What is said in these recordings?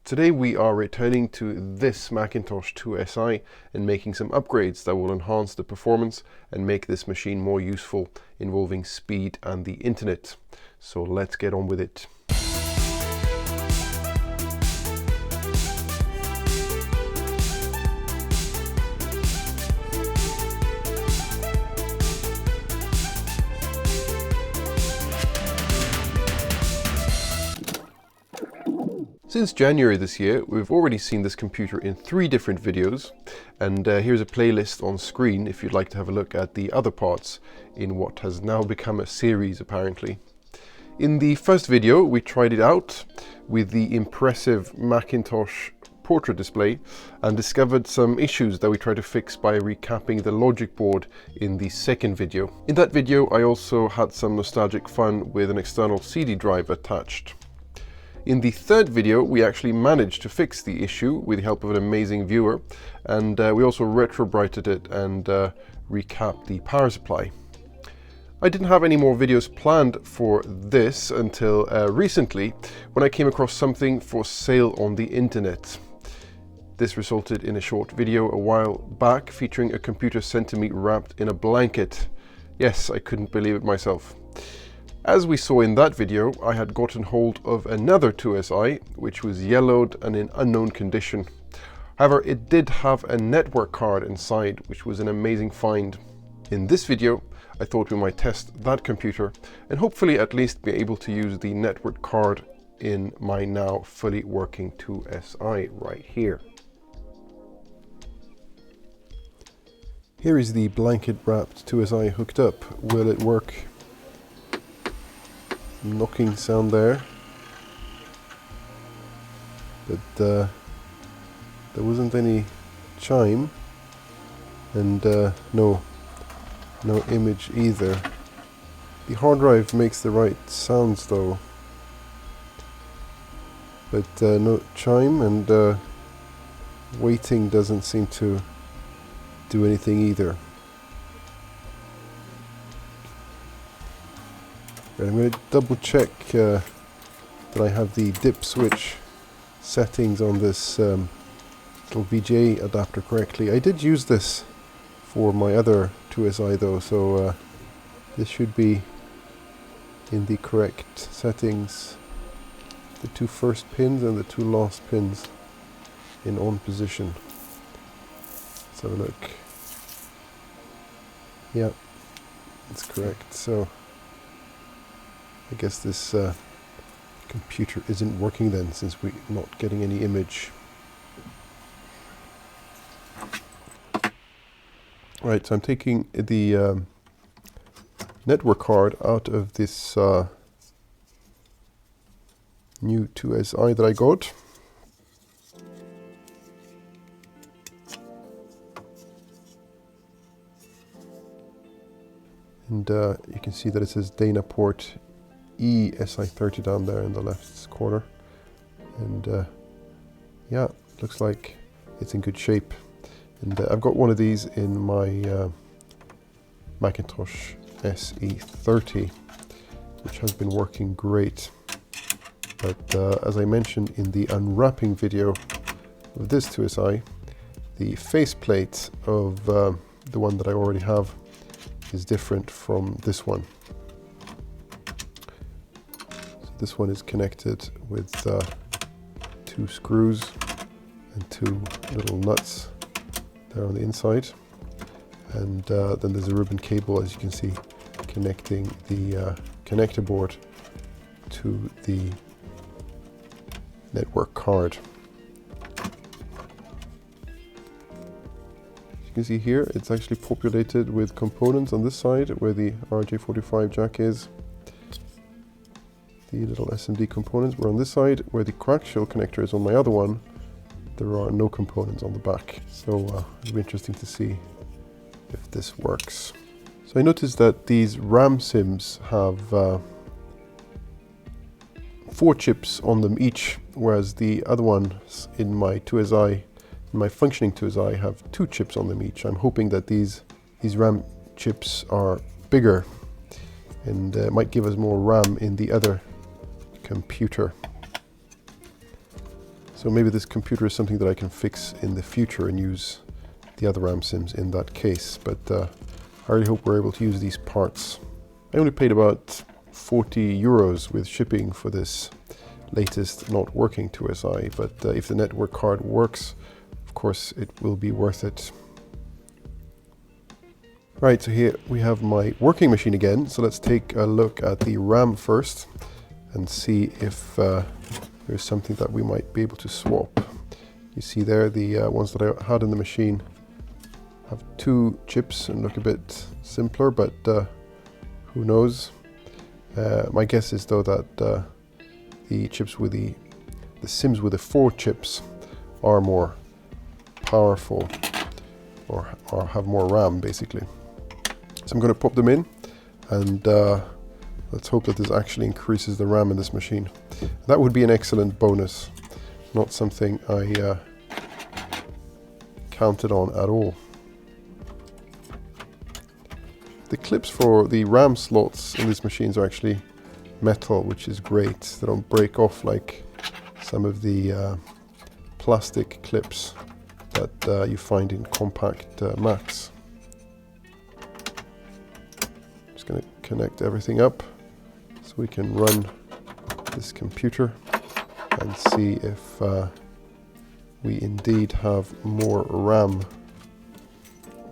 Today we are returning to this Macintosh IIsi I and making some upgrades that will enhance the performance and make this machine more useful, involving speed and the internet. So let's get on with it. Since January this year, we've already seen this computer in 3 different videos, and here's a playlist on screen if you'd like to have a look at the other parts in what has now become a series apparently. In the first video we tried it out with the impressive Macintosh portrait display and discovered some issues that we tried to fix by recapping the logic board in the second video. In that video I also had some nostalgic fun with an external CD drive attached. In the third video we actually managed to fix the issue with the help of an amazing viewer, and we also retrobrighted it and recapped the power supply. I didn't have any more videos planned for this until recently, when I came across something for sale on the internet. This resulted in a short video a while back featuring a computer sent to me wrapped in a blanket. Yes, I couldn't believe it myself. As we saw in that video, I had gotten hold of another IIsi, which was yellowed and in unknown condition. However, it did have a network card inside, which was an amazing find. In this video, I thought we might test that computer and hopefully at least be able to use the network card in my now fully working IIsi right here. Here is the blanket wrapped IIsi hooked up. Will it work? Knocking sound there, but there wasn't any chime, and no image either. The hard drive makes the right sounds though, but no chime, and waiting doesn't seem to do anything either. I'm going to double check that I have the dip switch settings on this little VGA adapter correctly. I did use this for my other IIsi though, so this should be in the correct settings. The 2 first pins and the 2 last pins in on position. Let's have a look. Yeah, that's correct. So I guess this computer isn't working then, since we're not getting any image. Right, so I'm taking the network card out of this new IIsi that I got. And you can see that it says Dana port IIsi down there in the left corner, and yeah, looks like it's in good shape. And I've got one of these in my Macintosh IIsi, which has been working great, but as I mentioned in the unwrapping video of this IIsi, the faceplate of the one that I already have is different from this one. This one is connected with 2 screws and 2 little nuts there on the inside, and then there's a ribbon cable, as you can see, connecting the connector board to the network card. As you can see here, it's actually populated with components on this side where the RJ45 jack is. The little SMD components were on this side, where the crack shell connector is on my other one. There are no components on the back, so it'll be interesting to see if this works. So I noticed that these RAM sims have 4 chips on them each, whereas the other ones in my IIsi, in my functioning IIsi, have 2 chips on them each. I'm hoping that these RAM chips are bigger and might give us more RAM in the other computer. So maybe this computer is something that I can fix in the future and use the other RAM sims in that case, but I really hope we're able to use these parts. I only paid about 40 euros with shipping for this latest not working IIsi, but if the network card works, of course it will be worth it. Right, so here we have my working machine again, so let's take a look at the RAM first and see if there's something that we might be able to swap. You see there the ones that I had in the machine have 2 chips and look a bit simpler, but who knows. My guess is though that the chips with the sims with the 4 chips are more powerful or have more RAM basically. So I'm going to pop them in and let's hope that this actually increases the RAM in this machine. That would be an excellent bonus, not something I counted on at all. The clips for the RAM slots in these machines are actually metal, which is great. They don't break off like some of the plastic clips that you find in compact Macs. Just going to connect everything up so we can run this computer and see if we indeed have more RAM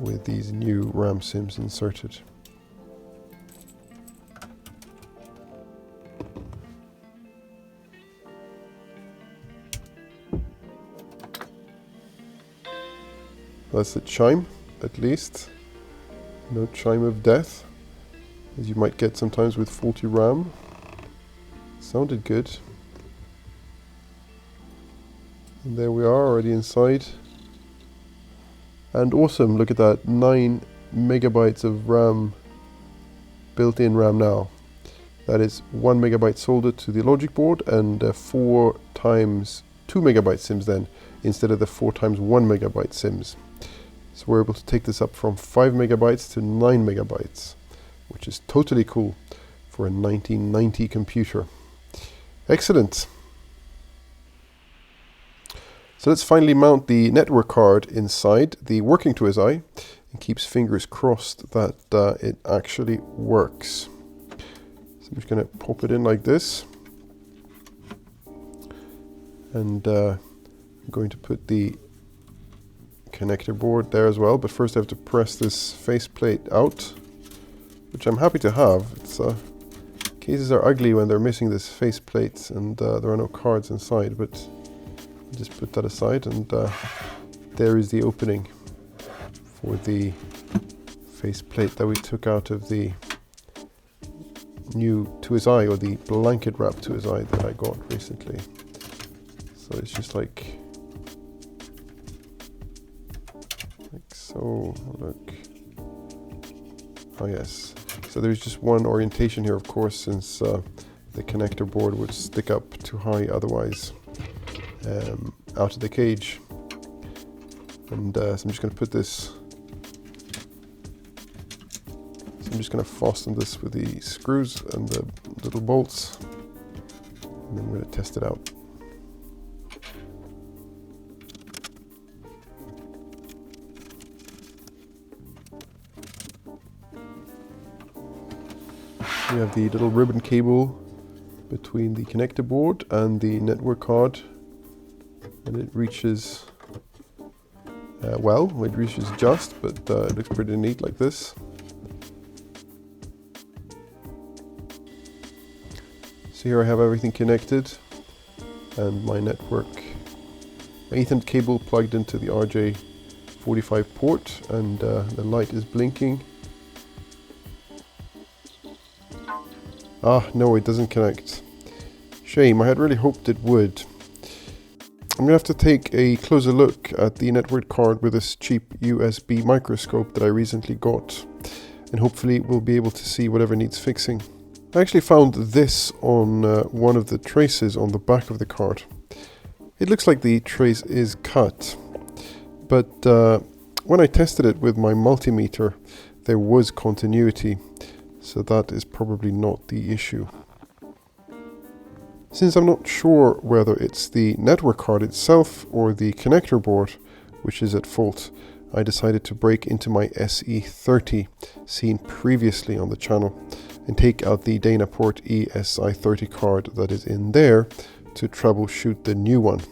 with these new RAM sims inserted. That's a chime, at least. No chime of death, as you might get sometimes with faulty RAM. Sounded good. And there we are, already inside. And awesome, look at that, 9 megabytes of RAM, built-in RAM now. That is 1 megabyte soldered to the logic board and 4 times 2 megabyte sims then, instead of the 4 times 1 megabyte sims. So we're able to take this up from 5 megabytes to 9 megabytes, which is totally cool for a 1990 computer. Excellent. So let's finally mount the network card inside the working IIsi and keeps fingers crossed that it actually works. So I'm just going to pop it in like this. And I'm going to put the connector board there as well, but first I have to press this faceplate out, which I'm happy to have. It's cases are ugly when they're missing this faceplate and there are no cards inside, but just put that aside, and there is the opening for the faceplate that we took out of the new IIsi, or the blanket wrap IIsi that I got recently. So it's just like so. Look. Oh yes. So there's just one orientation here, of course, since the connector board would stick up too high otherwise. Out of the cage, and so I'm just going to put this. So I'm just going to fasten this with the screws and the little bolts, and then I'm going to test it out. We have the little ribbon cable between the connector board and the network card. And it reaches, well, it reaches just, but it looks pretty neat like this. So here I have everything connected, and my network, my Ethernet cable plugged into the RJ45 port, and the light is blinking. Ah, no, it doesn't connect. Shame, I had really hoped it would. I'm going to have to take a closer look at the network card with this cheap USB microscope that I recently got, and hopefully we'll be able to see whatever needs fixing. I actually found this on one of the traces on the back of the card. It looks like the trace is cut, but when I tested it with my multimeter, there was continuity, so that is probably not the issue. Since I'm not sure whether it's the network card itself or the connector board which is at fault, I decided to break into my SE30 seen previously on the channel and take out the Dynaport ESI30 card that is in there to troubleshoot the new one.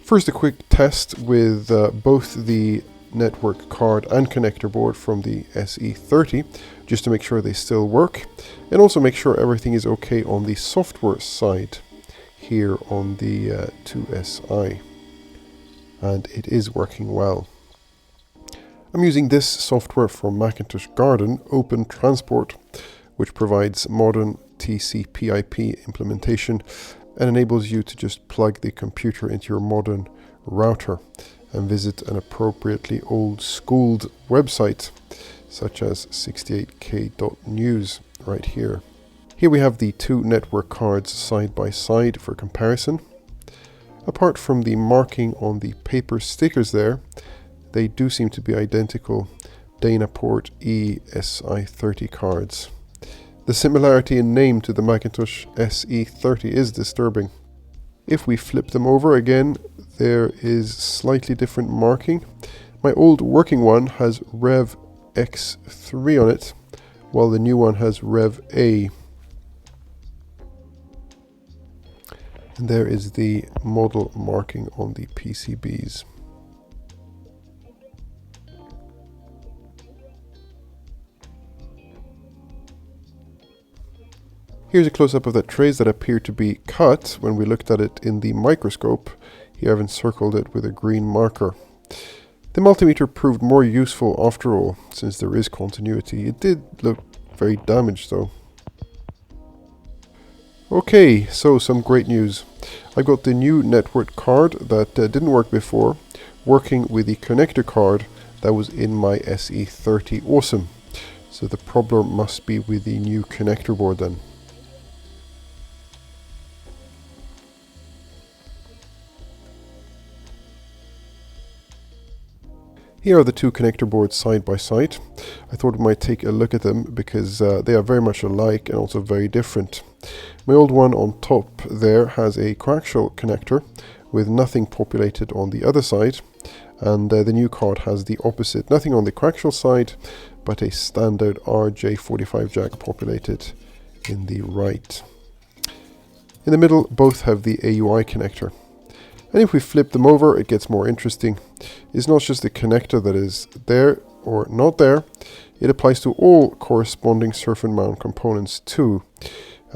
First, a quick test with both the network card and connector board from the SE30, just to make sure they still work, and also make sure everything is okay on the software side here on the IIsi, and it is working well. I'm using this software from Macintosh Garden, Open Transport, which provides modern TCP/IP implementation and enables you to just plug the computer into your modern router and visit an appropriately old-schooled website, such as 68k.news right here. Here we have the two network cards side by side for comparison. Apart from the marking on the paper stickers there, they do seem to be identical Dynaport ESI30 cards. The similarity in name to the Macintosh SE30 is disturbing. If we flip them over again, there is slightly different marking. My old working one has Rev X3 on it, while the new one has Rev A. And there is the model marking on the PCBs. Here's a close-up of the trays that appear to be cut when we looked at it in the microscope. Here I've encircled it with a green marker. The multimeter proved more useful after all, since there is continuity. It did look very damaged though. Okay, so some great news. I got the new network card that didn't work before, working with the connector card that was in my SE30. Awesome. So the problem must be with the new connector board then. Here are the two connector boards side by side. I thought we might take a look at them because they are very much alike and also very different. My old one on top there has a coaxial connector with nothing populated on the other side, and the new card has the opposite, nothing on the coaxial side but a standard RJ45 jack populated in the right. In the middle both have the AUI connector. And if we flip them over, it gets more interesting. It's not just the connector that is there or not there. It applies to all corresponding surf and mount components too,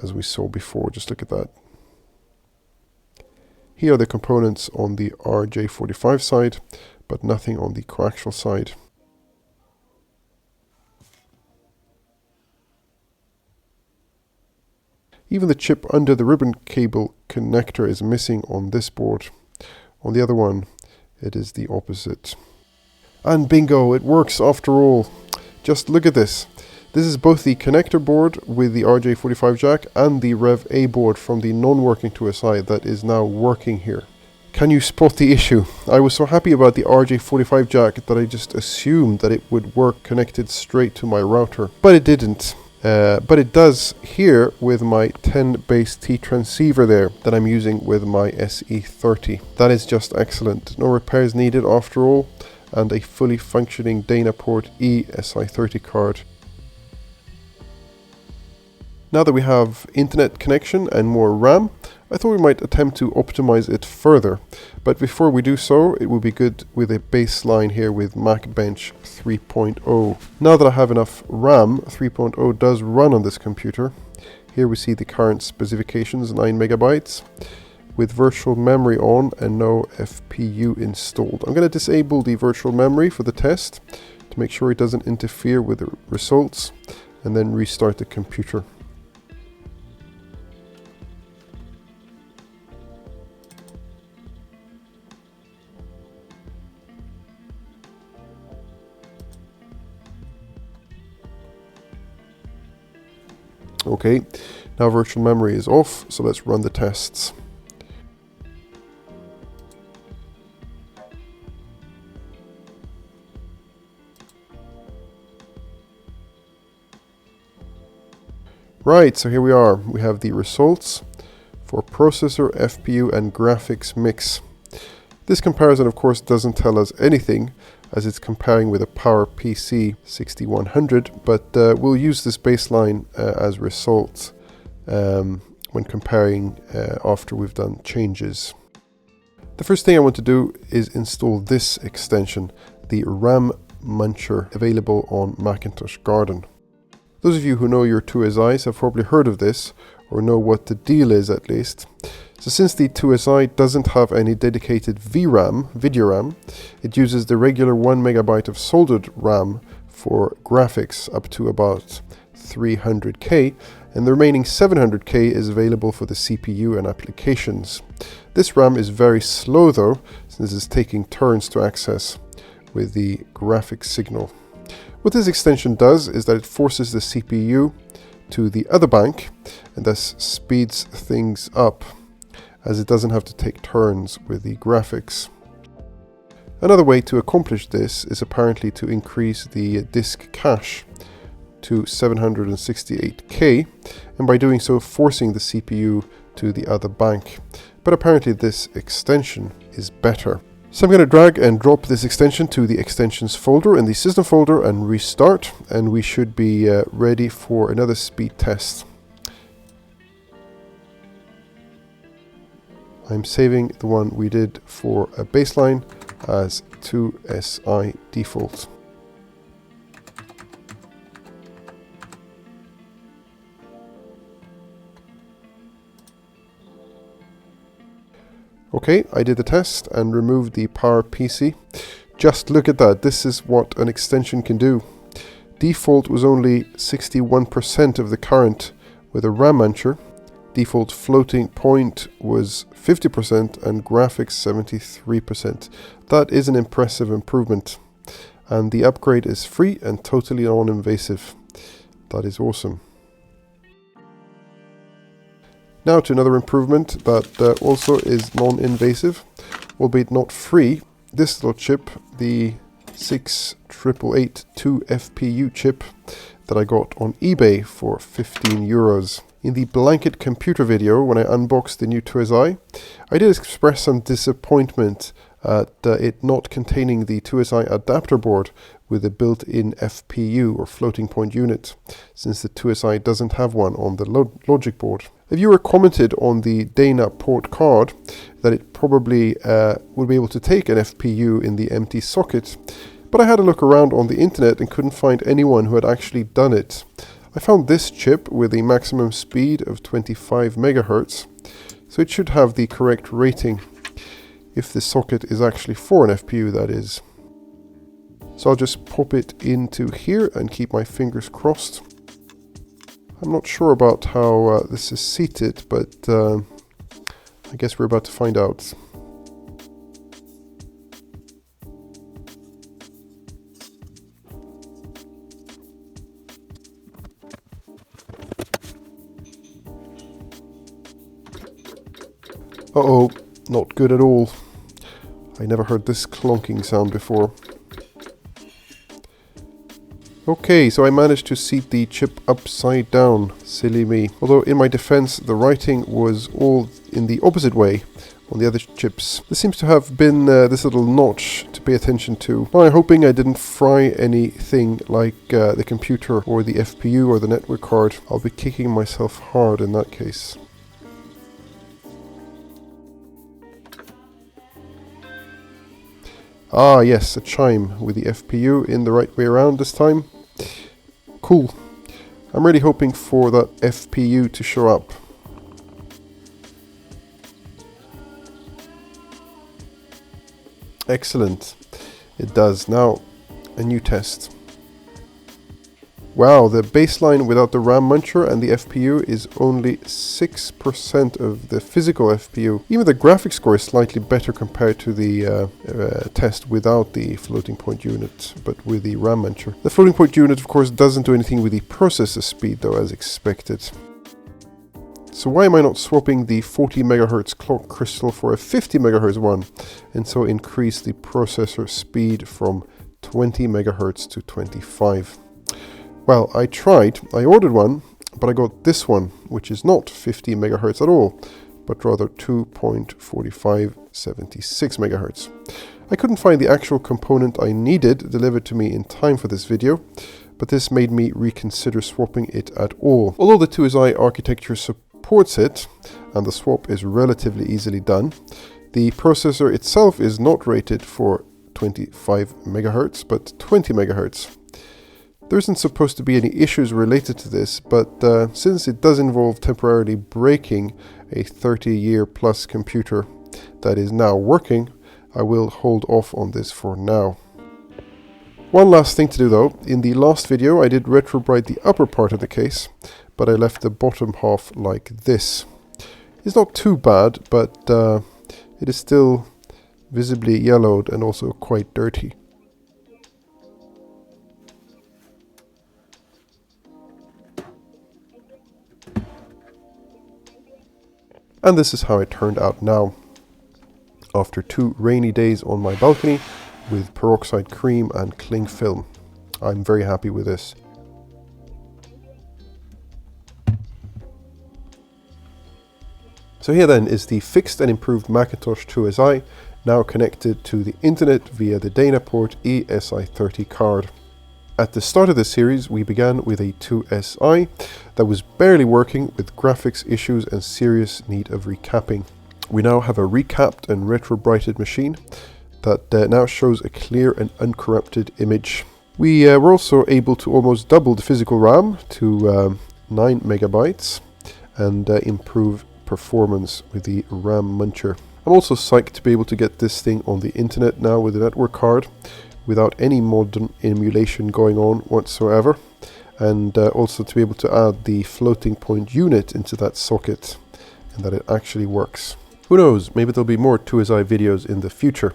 as we saw before. Just look at that. Here are the components on the RJ45 side, but nothing on the coaxial side. Even the chip under the ribbon cable connector is missing on this board. On the other one, it is the opposite. And bingo, it works after all. Just look at this. This is both the connector board with the RJ45 jack and the Rev A board from the non-working IIsi that is now working here. Can you spot the issue? I was so happy about the RJ45 jack that I just assumed that it would work connected straight to my router, but it didn't. But it does here with my 10 base T transceiver there that I'm using with my SE30. That is just excellent. No repairs needed after all, and a fully functioning Dynaport ESI30 card. Now that we have internet connection and more RAM, I thought we might attempt to optimize it further. But before we do so, it would be good with a baseline here with Macbench 3.0. Now that I have enough RAM, 3.0 does run on this computer. Here we see the current specifications, 9 megabytes, with virtual memory on and no FPU installed. I'm going to disable the virtual memory for the test to make sure it doesn't interfere with the results, and then restart the computer. Okay, now virtual memory is off, so let's run the tests. Right, so here we are. We have the results for processor, FPU and graphics mix. This comparison of course doesn't tell us anything, as it's comparing with a PowerPC 6100, but we'll use this baseline as results when comparing after we've done changes. The first thing I want to do is install this extension, the RAM Muncher, available on Macintosh Garden. Those of you who know your IIsi I have probably heard of this, or know what the deal is at least. So since the IIsi I doesn't have any dedicated VRAM, video RAM, it uses the regular 1 megabyte of soldered RAM for graphics up to about 300K, and the remaining 700K is available for the CPU and applications. This RAM is very slow though, since it's taking turns to access with the graphics signal. What this extension does is that it forces the CPU to the other bank and thus speeds things up, as it doesn't have to take turns with the graphics. Another way to accomplish this is apparently to increase the disk cache to 768K, and by doing so forcing the CPU to the other bank. But apparently this extension is better. So I'm going to drag and drop this extension to the extensions folder in the system folder and restart, and we should be ready for another speed test. I'm saving the one we did for a baseline as IIsi default. Okay, I did the test and removed the PowerPC. Just look at that, this is what an extension can do. Default was only 61% of the current with a RAM Muncher. Default floating point was 50% and graphics 73%. That is an impressive improvement. And the upgrade is free and totally non-invasive. That is awesome. Now to another improvement that also is non-invasive, albeit not free. This little chip, the 68882 FPU chip that I got on eBay for 15 euros. In the blanket computer video, when I unboxed the new IIsi I did express some disappointment at it not containing the IIsi adapter board with a built-in FPU or floating point unit, since the IIsi doesn't have one on the logic board. A viewer commented on the Dana port card that it probably would be able to take an FPU in the empty socket, but I had a look around on the internet and couldn't find anyone who had actually done it. I found this chip with a maximum speed of 25 megahertz, so it should have the correct rating, if the socket is actually for an FPU, that is. So I'll just pop it into here and keep my fingers crossed. I'm not sure about how this is seated, but I guess we're about to find out. Uh-oh, not good at all. I never heard this clonking sound before. Okay, so I managed to seat the chip upside down. Silly me. Although in my defense, the writing was all in the opposite way on the other chips. There seems to have been this little notch to pay attention to. Now, I'm hoping I didn't fry anything like the computer or the FPU or the network card. I'll be kicking myself hard in that case. Ah yes, a chime with the FPU in the right way around this time. Cool. I'm really hoping for that FPU to show up. Excellent. It does. Now, a new test. Wow, the baseline without the RAM Muncher and the FPU is only 6% of the physical FPU. Even the graphics score is slightly better compared to the test without the floating point unit, but with the RAM Muncher. The floating point unit, of course, doesn't do anything with the processor speed, though, as expected. So why am I not swapping the 40 MHz clock crystal for a 50 MHz one, and so increase the processor speed from 20 MHz to 25? Well, I ordered one, but I got this one, which is not 50 MHz at all, but rather 2.4576 MHz. I couldn't find the actual component I needed delivered to me in time for this video, but this made me reconsider swapping it at all. Although the IIsi architecture supports it, and the swap is relatively easily done, the processor itself is not rated for 25 MHz, but 20 MHz. There isn't supposed to be any issues related to this, but since it does involve temporarily breaking a 30-year plus computer that is now working, I will hold off on this for now. One last thing to do though, in the last video I did retrobright the upper part of the case, but I left the bottom half like this. It's not too bad, but it is still visibly yellowed and also quite dirty. And this is how it turned out now, after 2 rainy days on my balcony with peroxide cream and cling film. I'm very happy with this. So here then is the fixed and improved Macintosh IIsi I, now connected to the internet via the Dynaport ESI30 card. At the start of this series we began with a IIsi that was barely working with graphics issues and serious need of recapping. We now have a recapped and retrobrighted machine that now shows a clear and uncorrupted image. We were also able to almost double the physical RAM to 9 megabytes and improve performance with the RAM muncher. I'm also psyched to be able to get this thing on the internet now with a network card without any modern emulation going on whatsoever, and also to be able to add the floating point unit into that socket and that it actually works. Who knows, maybe there'll be more IIsi videos in the future.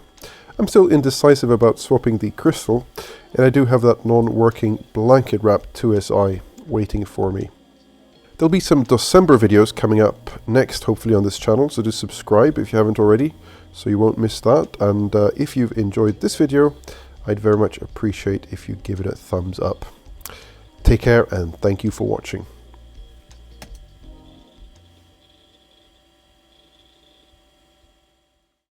I'm still indecisive about swapping the crystal, and I do have that non-working blanket wrapped IIsi waiting for me. There'll be some December videos coming up next, hopefully on this channel, so do subscribe if you haven't already, so you won't miss that. And if you've enjoyed this video, I'd very much appreciate if you give it a thumbs up. Take care and thank you for watching.